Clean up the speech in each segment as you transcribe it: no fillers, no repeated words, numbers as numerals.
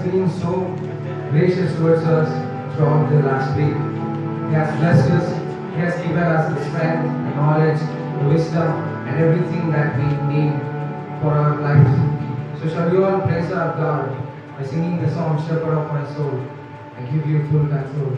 been so gracious towards us throughout the last week. He has blessed us. He has given us the strength, the knowledge, the wisdom, and everything that we need for our lives. So shall we all praise our God by singing the song, Shepherd of my soul, and give you full control.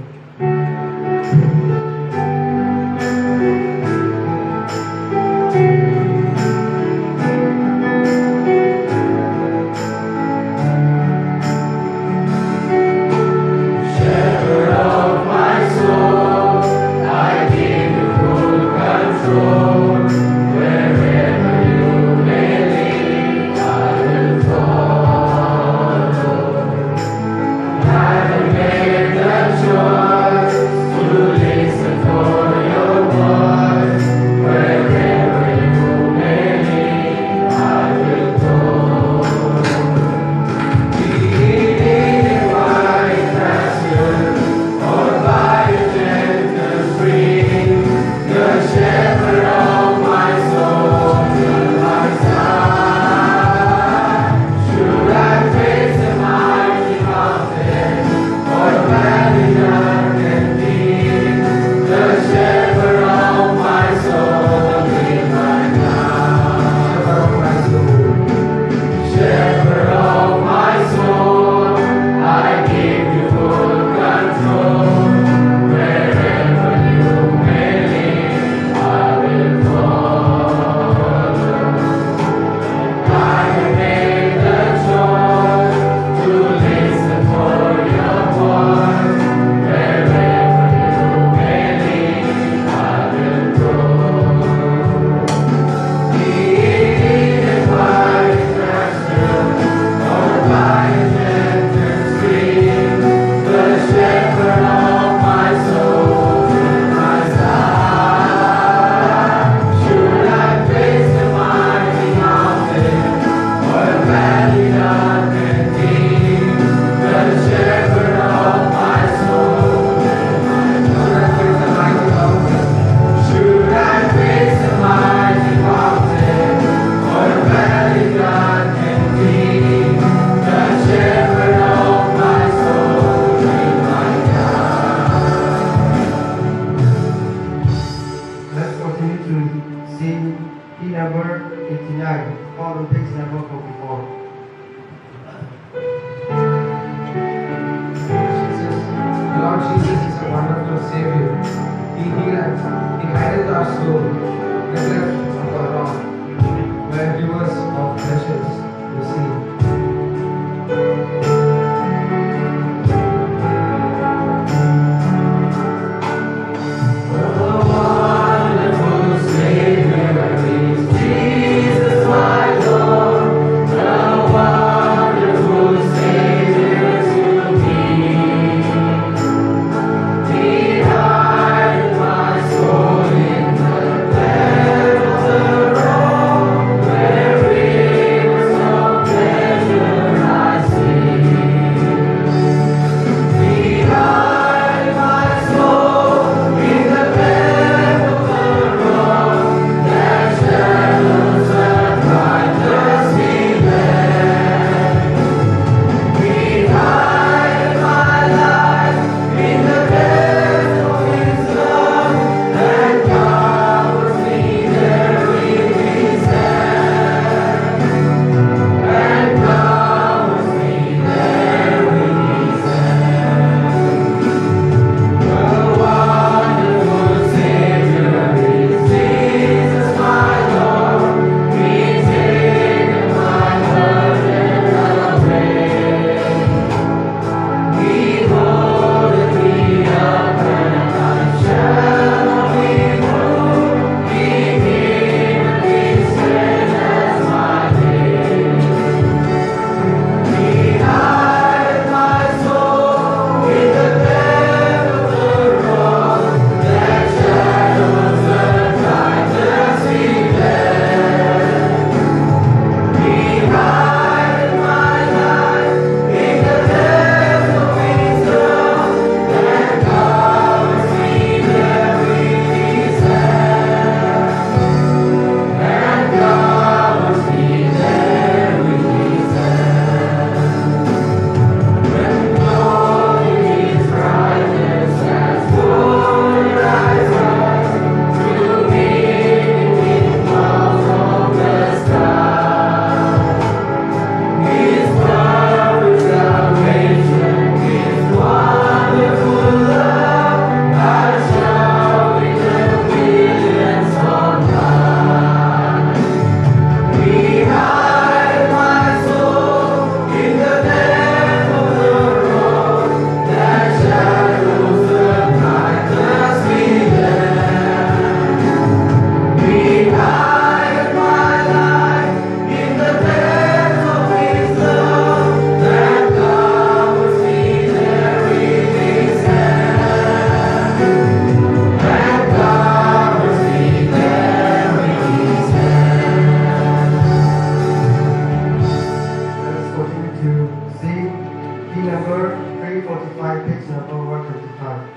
Pin number 345, page number 125.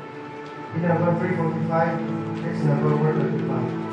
Pin number 345, page number 125.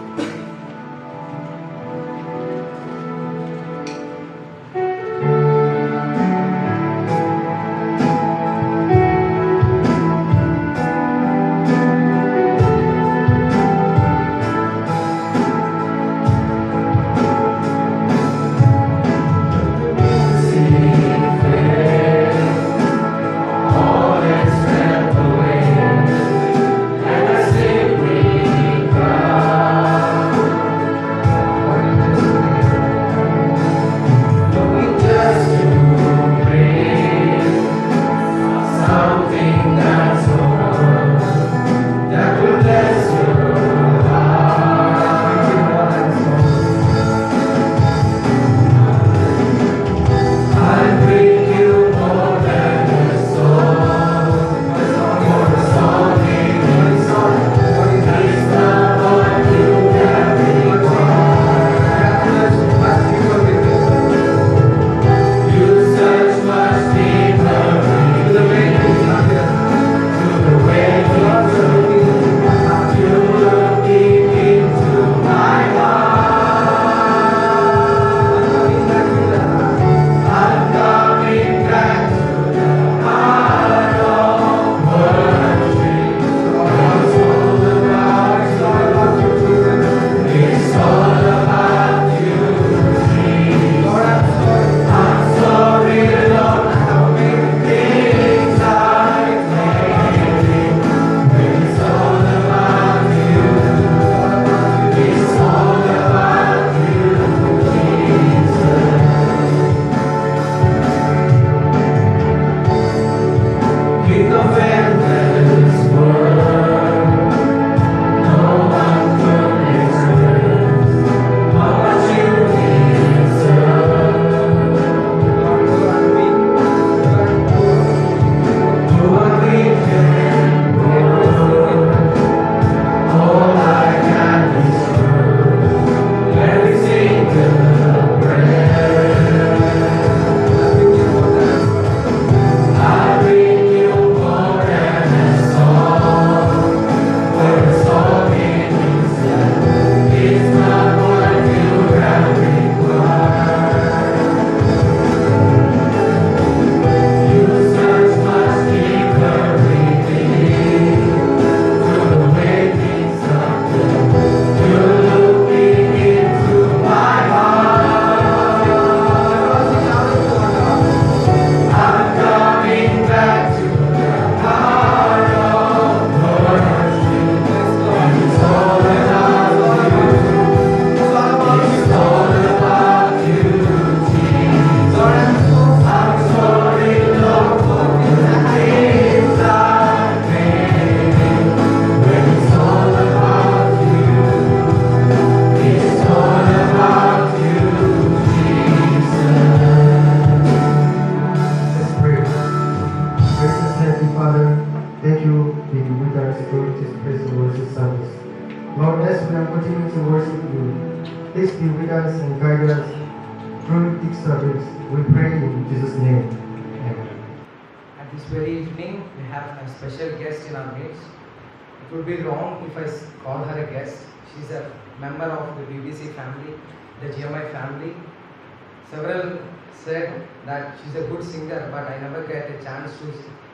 She's a good singer, but I never get a chance to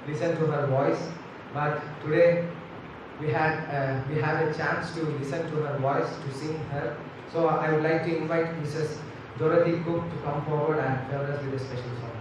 listen to her voice. But today we have a chance to listen to her voice, to sing her. So I would like to invite Mrs. Dorothy Cook to come forward and favor us with a special song.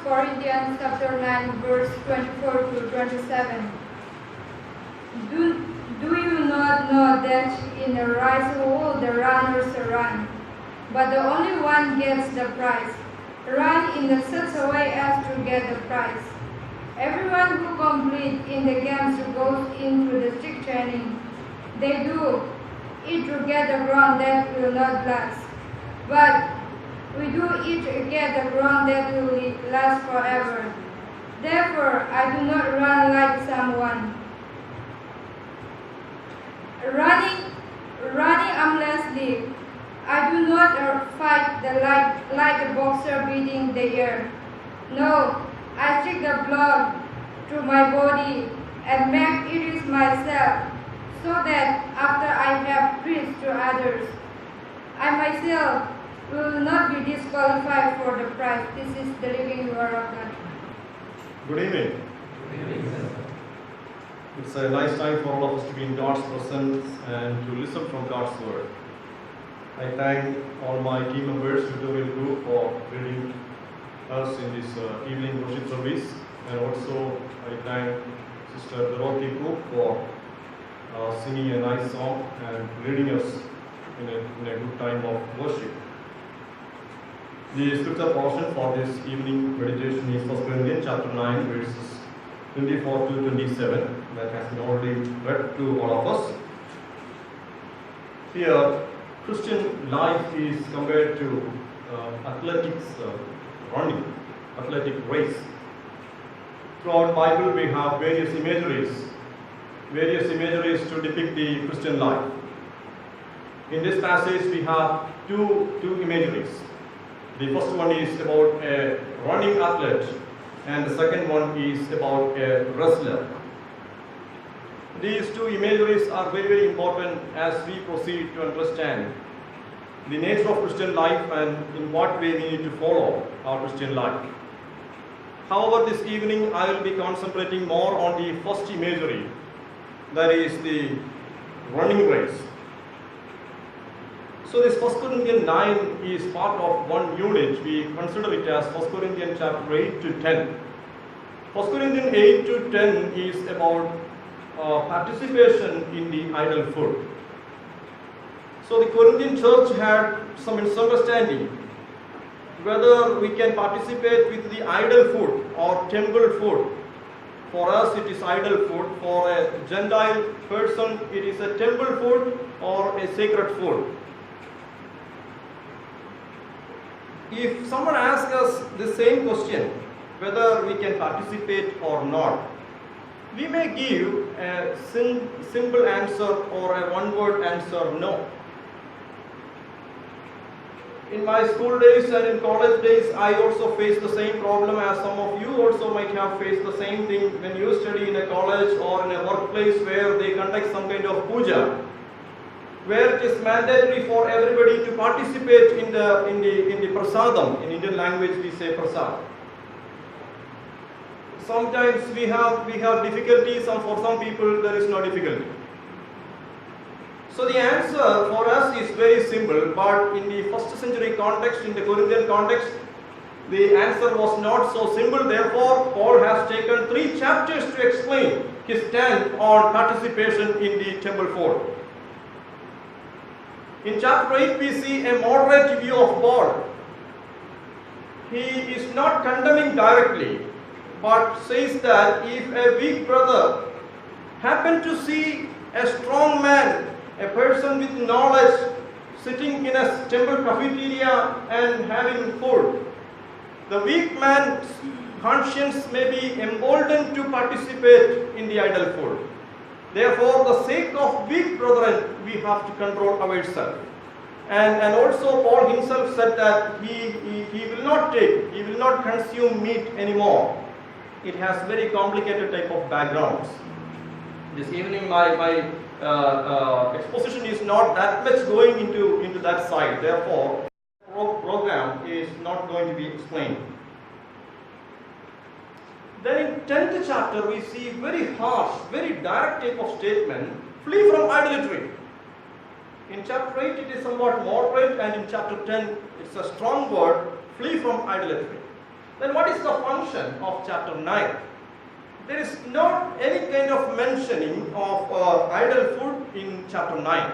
Corinthians chapter 9, verse 24 to 27. Do you not know that in a race all the runners run, but the only one gets the prize? Run in such a way as to get the prize. Everyone who completes in the games goes into the strict training. They do it to get the ground that will not last. But we do it to get the ground that will last forever. Therefore, I do not run like someone running aimlessly. I do not fight like a boxer beating the air. No, I take the blood to my body and make it is myself, so that after I have preached to others, I myself will not be disqualified for the prize. This is the living word of God. Good evening. It's a nice time for all of us to be in God's presence and to listen from God's word. I thank all my team members, tutorial group, for leading us in this evening worship service, and also I thank Sister Dorothy Cook for singing a nice song and leading us in a good time of worship. The scripture portion for this evening meditation is 1 Corinthians chapter 9, verses 24 to 27, that has been already read to all of us. Here, Christian life is compared to athletics, running, athletic race. Throughout the Bible, we have various imageries to depict the Christian life. In this passage, we have two imageries. The first one is about a running athlete, and the second one is about a wrestler. These two imageries are very, very important as we proceed to understand the nature of Christian life and in what way we need to follow our Christian life. However, this evening I will be concentrating more on the first imagery, that is the running race. So this 1 Corinthians 9 is part of one unit. We consider it as 1 Corinthians chapter 8 to 10. 1 Corinthians 8 to 10 is about participation in the idol food. So the Corinthian church had some misunderstanding whether we can participate with the idol food or temple food. For us it is idol food. For a Gentile person it is a temple food or a sacred food. If someone asks us the same question, whether we can participate or not, we may give a simple answer or a one-word answer, no. In my school days and in college days, I also faced the same problem as some of you also might have faced the same thing when you study in a college or in a workplace where they conduct some kind of puja, where it is mandatory for everybody to participate in the prasadam. In Indian language we say prasad. Sometimes we have difficulties, and for some people there is no difficulty. So the answer for us is very simple, but in the first century context, in the Corinthian context, the answer was not so simple. Therefore, Paul has taken 3 chapters to explain his stand on participation in the temple fold. In chapter 8, we see a moderate view of Paul. He is not condemning directly, but says that if a weak brother happen to see a strong man, a person with knowledge, sitting in a temple cafeteria and having food, the weak man's conscience may be emboldened to participate in the idol food. Therefore, the sake of weak brethren, we have to control ourselves. And also Paul himself said that he will not consume meat anymore. It has very complicated type of backgrounds. This evening my exposition is not that much going into that side. Therefore, program is not going to be explained. Then in 10th chapter we see very harsh, very direct type of statement, flee from idolatry. In chapter 8 it is somewhat moderate, and in chapter 10 it's a strong word, flee from idolatry. Then what is the function of chapter 9? There is not any kind of mentioning of idol food in chapter 9.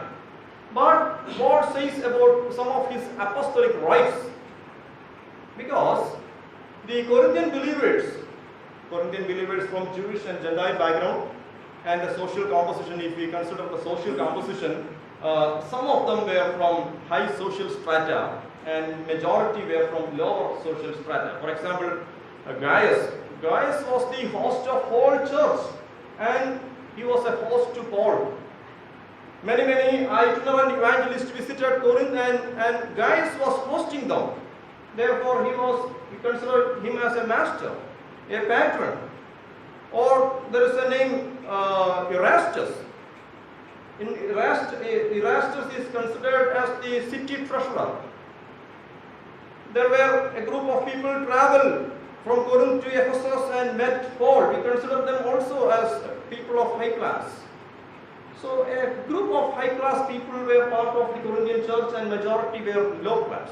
But Paul says about some of his apostolic rights. Because the Corinthian believers from Jewish and Gentile background, and the social composition, if we consider the social composition, some of them were from high social strata and majority were from lower social strata. For example, Gaius was the host of whole church and he was a host to Paul. Many itinerant evangelists visited Corinth and Gaius was hosting them. Therefore, he considered him as a master, a patron. Or there is a name Erastus. Erastus is considered as the city treasurer. There were a group of people traveled from Corinth to Ephesus and met Paul. We consider them also as people of high class. So a group of high class people were part of the Corinthian church and majority were low class.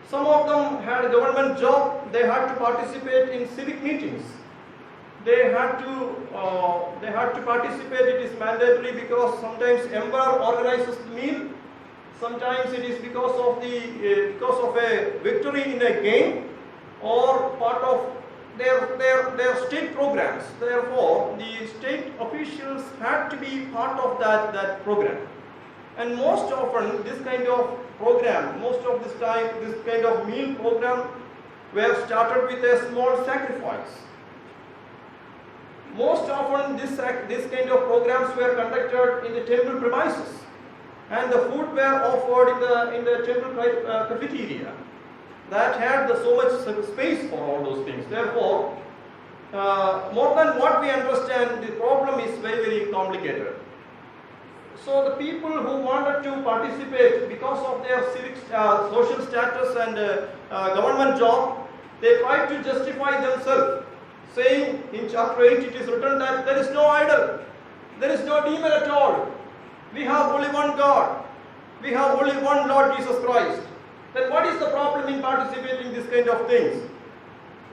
Some of them had a government job. They had to participate in civic meetings. They had to participate. It is mandatory because sometimes emperor organizes the meal. Sometimes it is because of a victory in a game or part of their state programs. Therefore, the state officials had to be part of that program. And most often, this kind of program, this kind of meal program were started with a small sacrifice. Most often, this kind of programs were conducted in the temple premises, and the food were offered in the temple cafeteria that had so much space for all those things. Therefore, more than what we understand, the problem is very complicated. So the people who wanted to participate because of their civic, social status and government job, they tried to justify themselves, saying in chapter 8 it is written that there is no idol, there is no demon at all. We have only one God. We have only one Lord Jesus Christ. Then what is the problem in participating in this kind of things?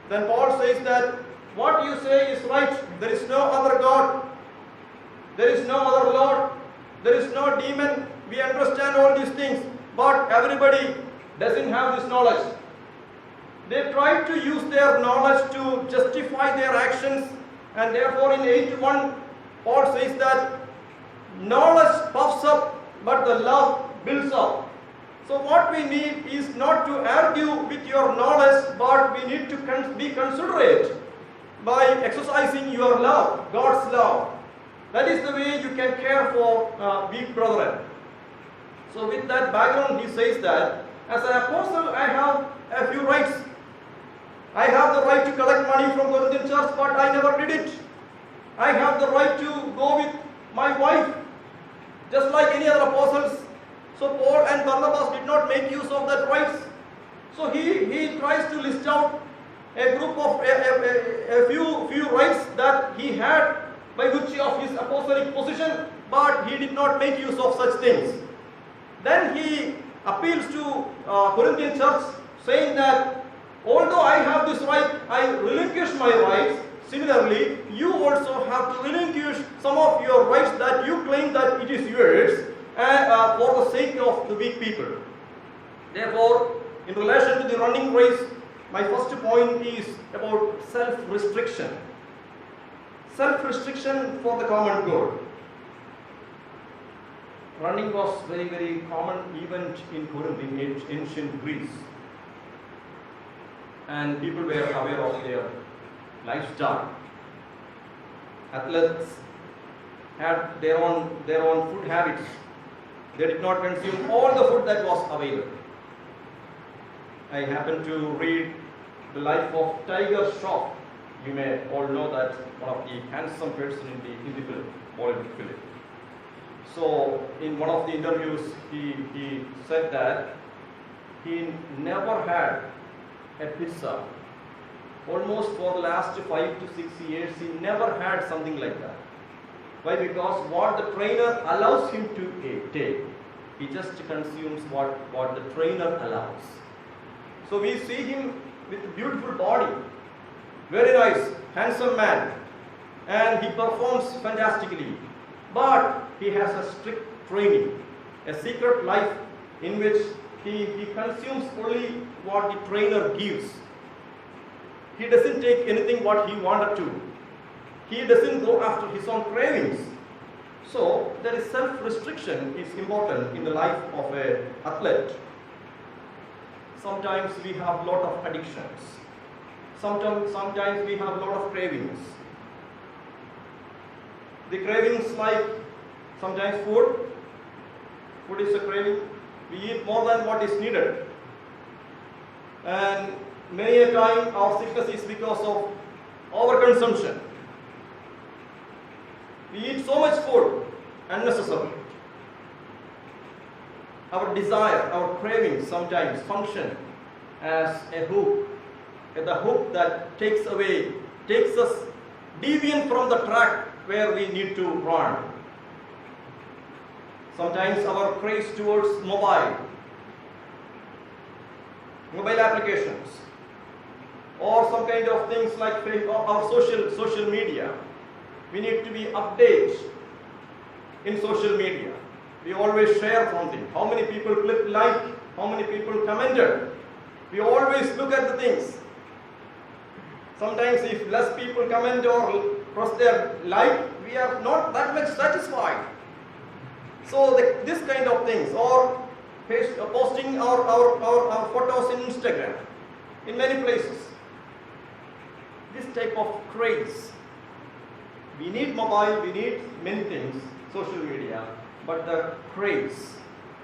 Then Paul says that what you say is right. There is no other God. There is no other Lord. There is no demon. We understand all these things. But everybody doesn't have this knowledge. They try to use their knowledge to justify their actions. And therefore in 8:1, Paul says that knowledge puffs up, but the love builds up. So what we need is not to argue with your knowledge, but we need to be considerate by exercising your love, God's love. That is the way you can care for weak brethren. So with that background, he says that as an apostle, I have a few rights. I have the right to collect money from Corinthian church, but I never did it. I have the right to go with my wife, just like any other apostles. So Paul and Barnabas did not make use of that rights. So he tries to list out a group of a few rights that he had by virtue of his apostolic position, but he did not make use of such things. Then he appeals to Corinthian church, saying that although I have this right, I relinquish my rights. Similarly, you also have to relinquish some of your rights that you claim that it is yours for the sake of the weak people. Therefore, in relation to the running race, my first point is about self-restriction. Self-restriction for the common good. Running was very common event in Corinth, in ancient Greece. And people were aware of their lifestyle. Athletes had their own food habits. They did not consume all the food that was available. I happened to read the life of Tiger Shroff. You may all know that one of the handsome person in the film, Bollywood film. So in one of the interviews, he said that he never had a pizza. Almost for the last 5 to 6 years, he never had something like that. Why? Because what the trainer allows him to take, he just consumes what the trainer allows. So we see him with beautiful body, very nice, handsome man, and he performs fantastically. But he has a strict training, a secret life in which he consumes only what the trainer gives. He doesn't take anything what he wanted to. He doesn't go after his own cravings. So there is self-restriction is important in the life of an athlete. Sometimes we have lot of addictions. Sometimes we have lot of cravings. The cravings like sometimes food. Food is a craving. We eat more than what is needed. And many a time our sickness is because of overconsumption. We eat so much food unnecessarily. Our desire, our cravings sometimes function as a hook. The hook that takes us deviant from the track where we need to run. Sometimes our craze towards mobile applications, or some kind of things like our social media. We need to be updated in social media. We always share something. How many people click like? How many people commented? We always look at the things. Sometimes if less people comment or press their like, we are not that much satisfied. So this kind of things, or posting our photos in Instagram, in many places. This type of craze. We need mobile, we need many things, social media, but the craze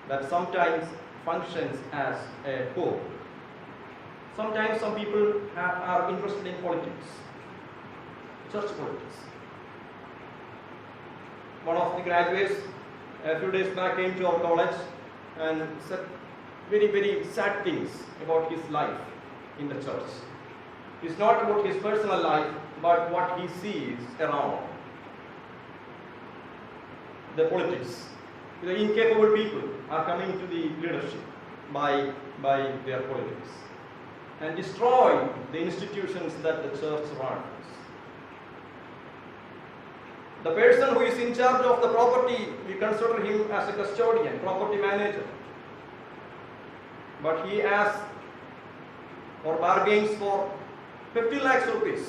that sometimes functions as a hook. Sometimes some people are interested in politics, church politics. One of the graduates a few days back came to our college and said very, very sad things about his life in the church. It's not about his personal life, but what he sees around. The politics. The incapable people are coming to the leadership by their politics and destroy the institutions that the church runs. The person who is in charge of the property, we consider him as a custodian, property manager. But he asks or bargains for 50 lakhs rupees,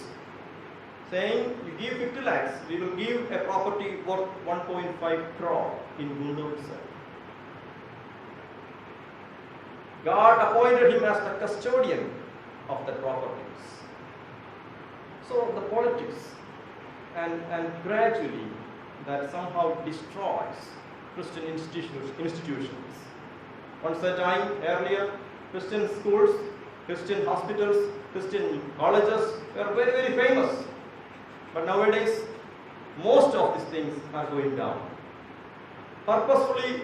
saying, you give 50 lakhs, we will give a property worth 1.5 crore in Guntur itself. God appointed him as the custodian of the properties. So the politics and gradually that somehow destroys Christian institutions. Once a time earlier, Christian schools, Christian hospitals, Christian colleges were very, very famous. But nowadays, most of these things are going down. Purposefully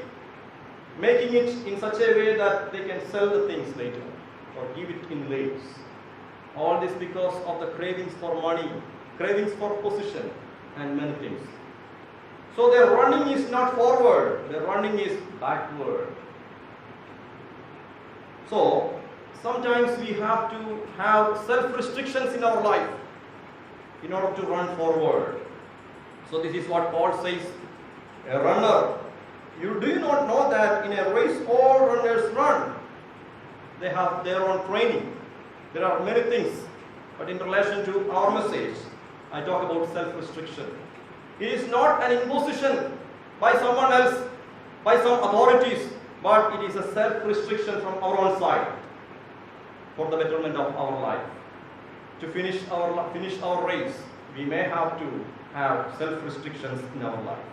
making it in such a way that they can sell the things later or give it in lates. All this because of the cravings for money, cravings for position, and many things. So their running is not forward, their running is backward. So sometimes we have to have self-restrictions in our life in order to run forward. So this is what Paul says, a runner. Do you not know that in a race all runners run? They have their own training. There are many things, but in relation to our message, I talk about self-restriction. It is not an imposition by someone else, by some authorities, but it is a self-restriction from our own side for the betterment of our life. To finish our race, we may have to have self-restrictions in our life.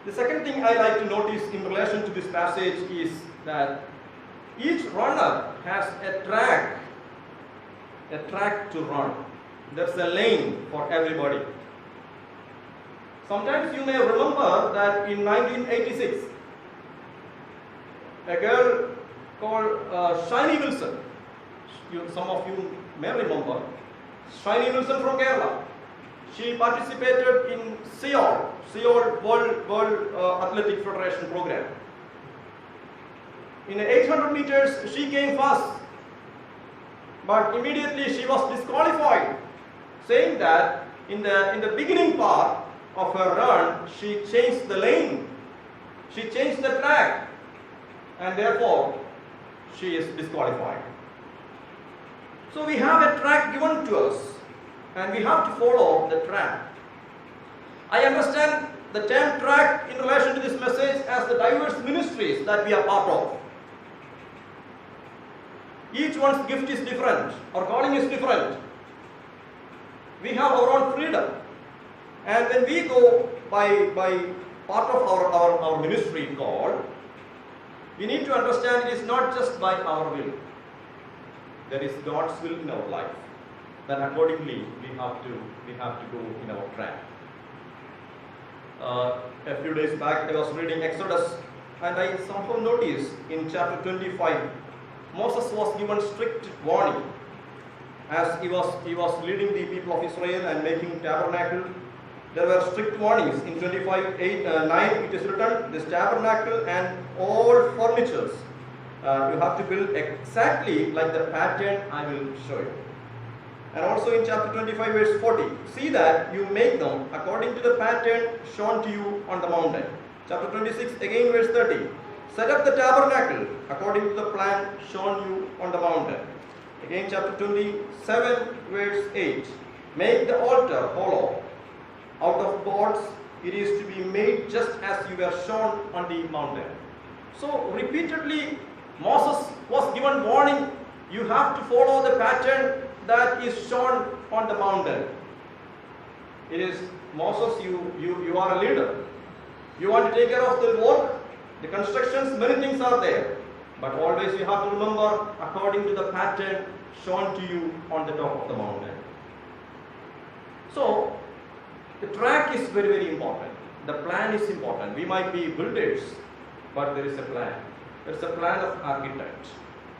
The second thing I like to notice in relation to this passage is that each runner has a track to run. There's a lane for everybody. Sometimes you may remember that in 1986, a girl called Shiny Wilson, some of you may remember, Shiny Wilson from Kerala. She participated in Seoul World Athletic Federation program. In 800 meters, she came first. but immediately she was disqualified, saying that in the beginning part of her run, she changed the lane, she changed the track, and therefore she is disqualified. So we have a track given to us, and we have to follow the track. I understand the term track in relation to this message as the diverse ministries that we are part of. Each one's gift is different, our calling is different. We have our own freedom. And when we go by part of our ministry called, we need to understand it is not just by our will. There is God's will in our life. Then accordingly we have to go in our track. A few days back I was reading Exodus, and I somehow noticed in chapter 25 Moses was given strict warning as he was leading the people of Israel and making tabernacle. There were strict warnings. In 25:9 it is written, this tabernacle and all furnitures you have to build exactly like the pattern I will show you. And also in chapter 25 verse 40, see that you make them according to the pattern shown to you on the mountain. Chapter 26 again verse 30, set up the tabernacle according to the plan shown you on the mountain. Again chapter 27 verse 8, make the altar hollow out of boards, it is to be made just as you were shown on the mountain. So repeatedly Moses was given warning, you have to follow the pattern that is shown on the mountain. It is Moses, you are a leader. You want to take care of the work, the constructions, many things are there. But always you have to remember according to the pattern shown to you on the top of the mountain. So the track is very, very important. The plan is important. We might be builders, but there is a plan. There is a plan of architect.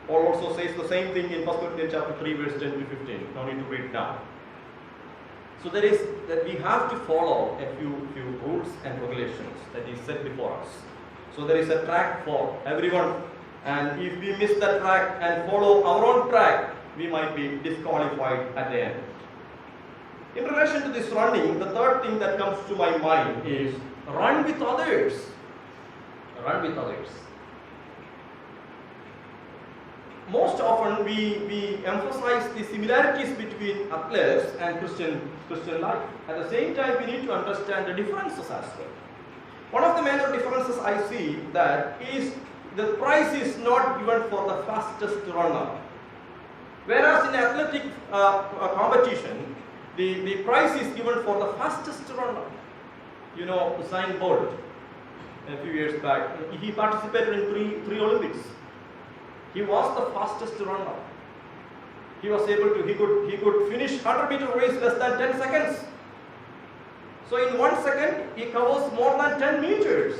Paul also says the same thing in 1 Corinthians chapter 3 verse 10 to 15. No need to read now. So there is that we have to follow a few rules and regulations that is set before us. So there is a track for everyone, and if we miss that track and follow our own track, we might be disqualified at the end. In relation to this running, the third thing that comes to my mind is run with others. Run with others. Most often we emphasize the similarities between athletes and Christian life. At the same time, we need to understand the differences as well. One of the major differences I see that is the prize is not given for the fastest runner. Whereas in athletic competition, the prize is given for the fastest runner. You know, Usain Bolt, a few years back, he participated in three Olympics. He was the fastest runner. He was able to, he could finish 100-meter race less than 10 seconds. So in 1 second, he covers more than 10 meters.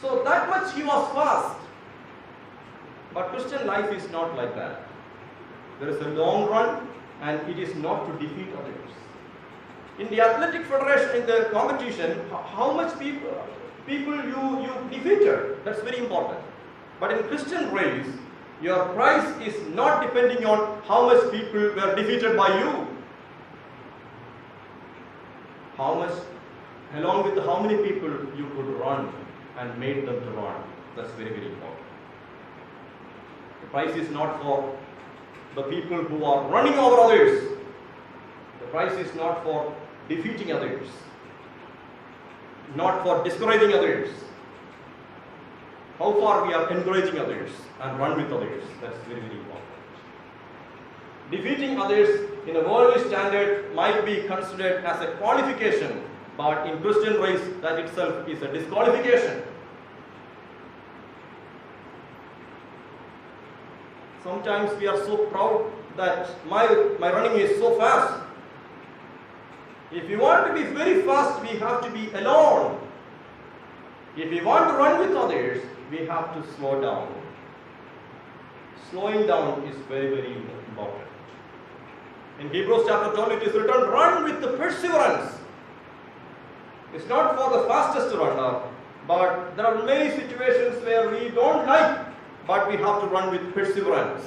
So that much he was fast. But Christian life is not like that. There is a long run, and it is not to defeat others. In the athletic federation, in the competition, how much people you defeated, that's very important. But in Christian race, your prize is not depending on how much people were defeated by you. How much, along with how many people you could run and made them to run. That's very, very important. The prize is not for the people who are running over others. The prize is not for defeating others, not for discouraging others. How far we are encouraging others and run with others, that's very, very important. Defeating others in a worldly standard might be considered as a qualification, but in Christian race, that itself is a disqualification. Sometimes we are so proud that my running is so fast. If we want to be very fast, we have to be alone. If we want to run with others, we have to slow down. Slowing down is very, very important. In Hebrews chapter 12, it is written, run with the perseverance. It's not for the fastest runner, but there are many situations where we don't like, but we have to run with perseverance.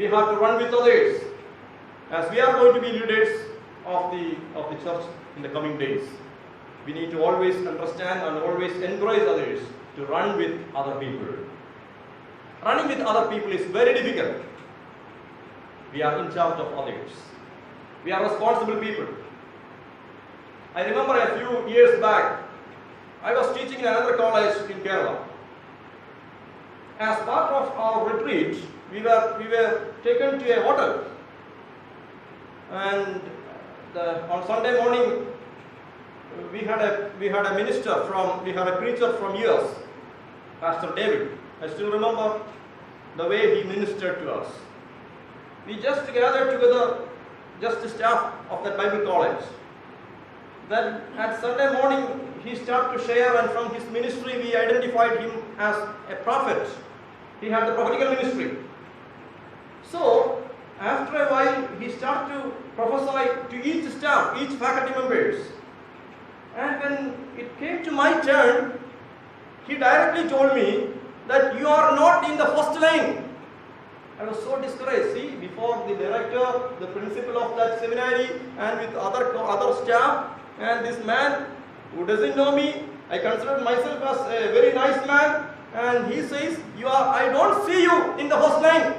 We have to run with others. As we are going to be leaders of the church in the coming days, we need to always understand and always encourage others to run with other people. Running with other people is very difficult. We are in charge of others. We are responsible people. I remember a few years back, I was teaching in another college in Kerala. As part of our retreat, we were taken to a hotel, and on Sunday morning we had a preacher from US, Pastor David. I still remember the way he ministered to us. We just gathered together, just the staff of that Bible college. Then at Sunday morning he started to share, and from his ministry we identified him as a prophet. He had the prophetical ministry. So after a while he started to prophesy to each staff, each faculty members. And when it came to my turn, he directly told me that you are not in the first line. I was so discouraged. See, before the director, the principal of that seminary, and with other staff, and this man who doesn't know me, I consider myself as a very nice man, and he says, I don't see you in the first line.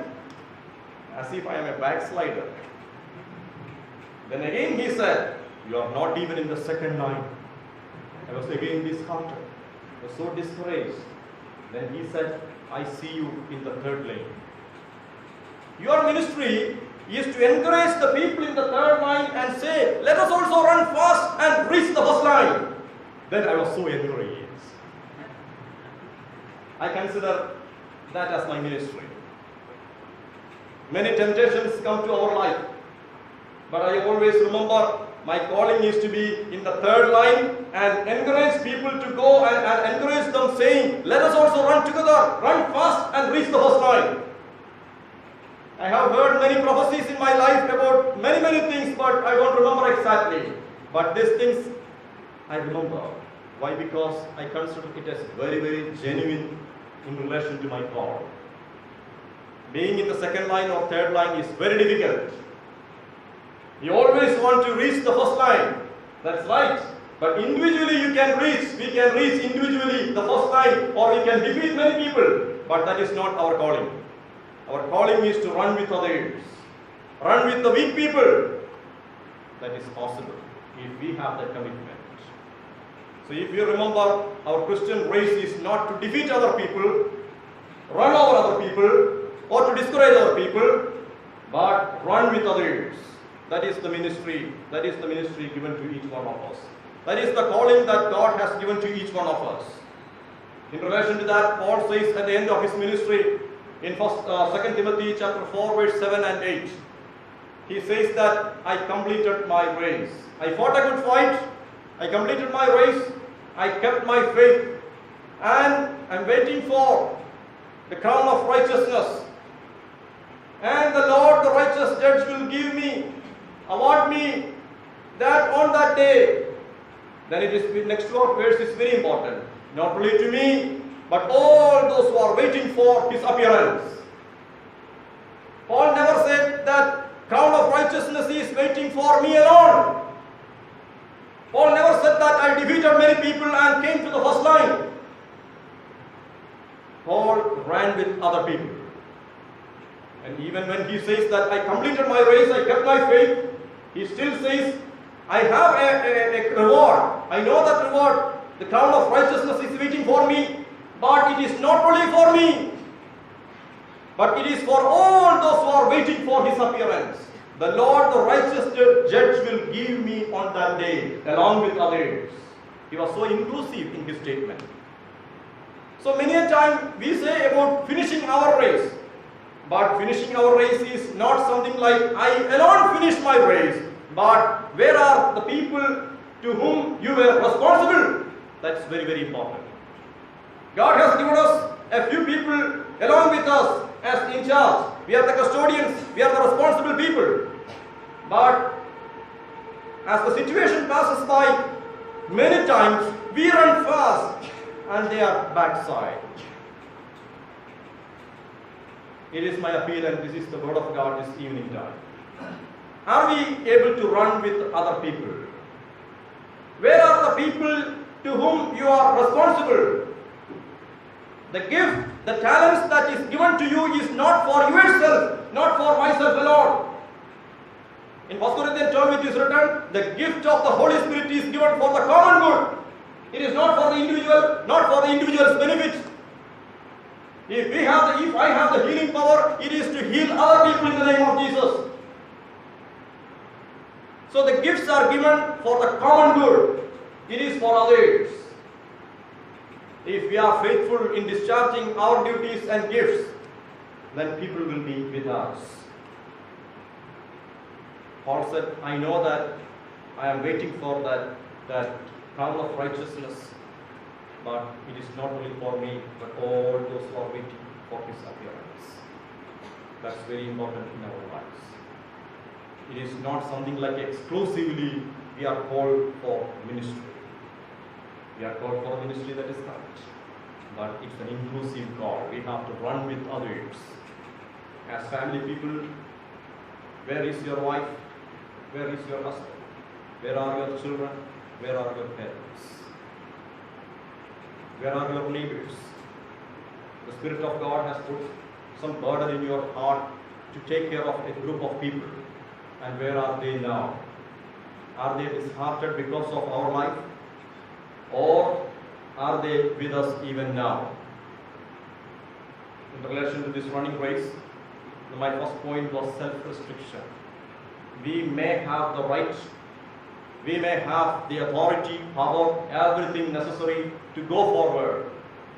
As if I am a backslider. Then again he said, you are not even in the second line. I was again disheartened. I was so discouraged. Then he said, I see you in the third lane. Your ministry is to encourage the people in the third line and say, let us also run fast and reach the first line. Then I was so encouraged. I consider that as my ministry. Many temptations come to our life, but I always remember my calling is to be in the third line and encourage people to go and encourage them, saying, let us also run together, run fast and reach the first line. I have heard many prophecies in my life about many things, but I don't remember exactly. But these things I remember. Why? Because I consider it as very genuine in relation to my call. Being in the second line or third line is very difficult. You always want to reach the first line. That's right. But individually we can reach individually the first line, or we can defeat many people. But that is not our calling. Our calling is to run with others. Run with the weak people. That is possible if we have that commitment. So if you remember, our Christian race is not to defeat other people, run over other people, or to discourage other people, but run with others. That is the ministry. That is the ministry given to each one of us. That is the calling that God has given to each one of us. In relation to that, Paul says at the end of his ministry in 2 Timothy chapter 4, verse 7 and 8, he says that I completed my race. I fought a good fight. I completed my race. I kept my faith. And I'm waiting for the crown of righteousness. And the Lord, the righteous judge, will award me that on that day. Then it is, next verse is very important. Not only to me, but all those who are waiting for his appearance. Paul never said that crown of righteousness is waiting for me alone. Paul never said that I defeated many people and came to the first line. Paul ran with other people. And even when he says that I completed my race, I kept my faith, he still says, I have a reward. I know that reward. The crown of righteousness is waiting for me. But it is not only for me, but it is for all those who are waiting for his appearance. The Lord, the righteous judge, will give me on that day, along with others. He was so inclusive in his statement. So many a time we say about finishing our race. But finishing our race is not something like I alone finished my race. But where are the people to whom you were responsible? That's very important. God has given us a few people along with us as in charge. We are the custodians, we are the responsible people. But as the situation passes by, many times we run fast and they are backside. It is my appeal, and this is the word of God this evening time. Are we able to run with other people? Where are the people to whom you are responsible? The gift, the talents that is given to you is not for yourself, not for myself alone. In 1 Corinthians 12 it is written, the gift of the Holy Spirit is given for the common good. It is not for the individual, not for the individual's benefit. If I have the healing power, it is to heal other people in the name of Jesus. So the gifts are given for the common good. It is for others. If we are faithful in discharging our duties and gifts, then people will be with us. Paul said, I know that I am waiting for that crown of righteousness, but it is not only for me, but all those who are waiting for his appearance. That's very important in our lives. It is not something like exclusively we are called for ministry. We are called for a ministry, that is correct. But it's an inclusive call. We have to run with others. As family people, where is your wife? Where is your husband? Where are your children? Where are your parents? Where are your neighbors? The Spirit of God has put some burden in your heart to take care of a group of people. And where are they now? Are they disheartened because of our life? Or are they with us even now? In relation to this running race, my first point was self-restriction. We may have the right, we may have the authority, power, everything necessary to go forward,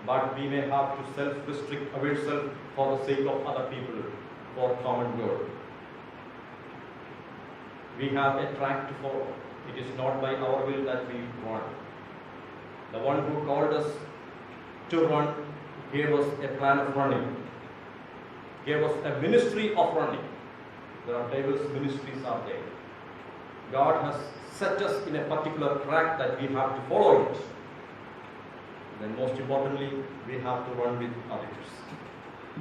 but we may have to self-restrict ourselves for the sake of other people, for common good. We have a track to follow. It is not by our will that we run. The one who called us to run gave us a plan of running, gave us a ministry of running. There are diverse ministries out there. God has set us in a particular track that we have to follow it. Then most importantly, we have to run with others.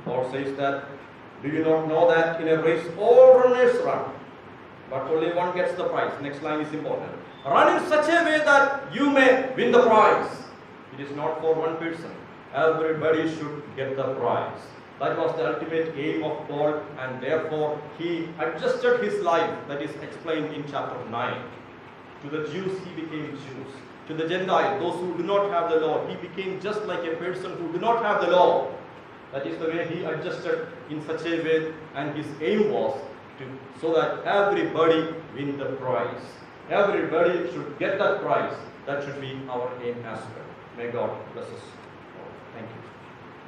Paul says that, do you not know that in a race all runners run, but only one gets the prize? Next line is important. Run in such a way that you may win the prize. It is not for one person. Everybody should get the prize. That was the ultimate aim of Paul, and therefore he adjusted his life, that is explained in chapter 9. To the Jews he became Jews. To the Gentiles, those who do not have the law, he became just like a person who do not have the law. That is the way he adjusted in such a way, and his aim was so that everybody win the prize. Everybody should get that prize. That should be our aim as well. May God bless us all. Thank you.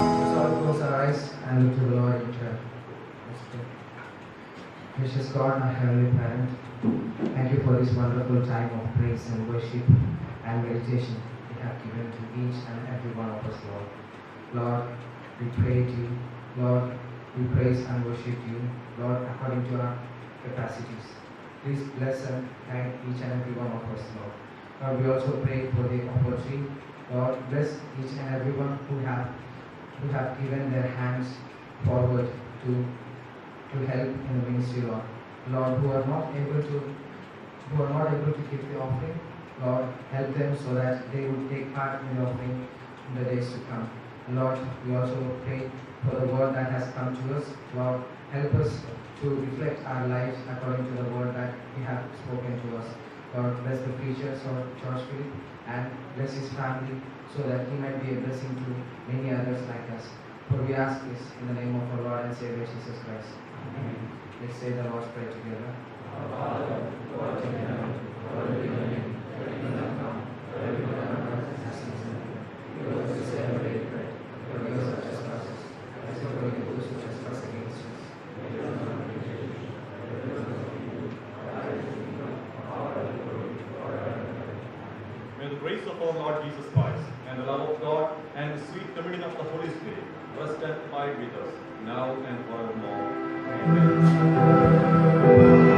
Let's all close our eyes and look to the Lord in prayer. Let's pray. Gracious God, our Heavenly Parent, thank you for this wonderful time of praise and worship and meditation you have given to each and every one of us, Lord. Lord, we pray to you. Lord, we praise and worship you, Lord, according to our capacities. Please bless and thank each and every one of us, Lord. Lord, we also pray for the opportunity. Lord, bless each and every one who have given their hands forward to help in the ministry, Lord. Lord, who are not able to give the offering, Lord, help them so that they would take part in the offering in the days to come. Lord, we also pray for the word that has come to us. Lord, help us to reflect our lives according to the word that you have spoken to us. Lord, bless the preacher, George Philip, and bless his family so that he might be a blessing to many others like us. For we ask this in the name of our Lord and Savior Jesus Christ. Amen. Let's say the Lord's Prayer together. Our Father, who art in heaven, hallowed be thy name. Thy kingdom come, thy will be done on earth as it is in heaven. Give us this day our daily bread. Forgive us our trespasses, as we forgive those who trespass against us. And lead us not into temptation, but deliver us from evil. For thine is the kingdom, power, and glory, forever and ever. May the grace of our Lord Jesus Christ and the love of God and the sweet communion of the Holy Spirit rest and abide with us now and forevermore. Amen.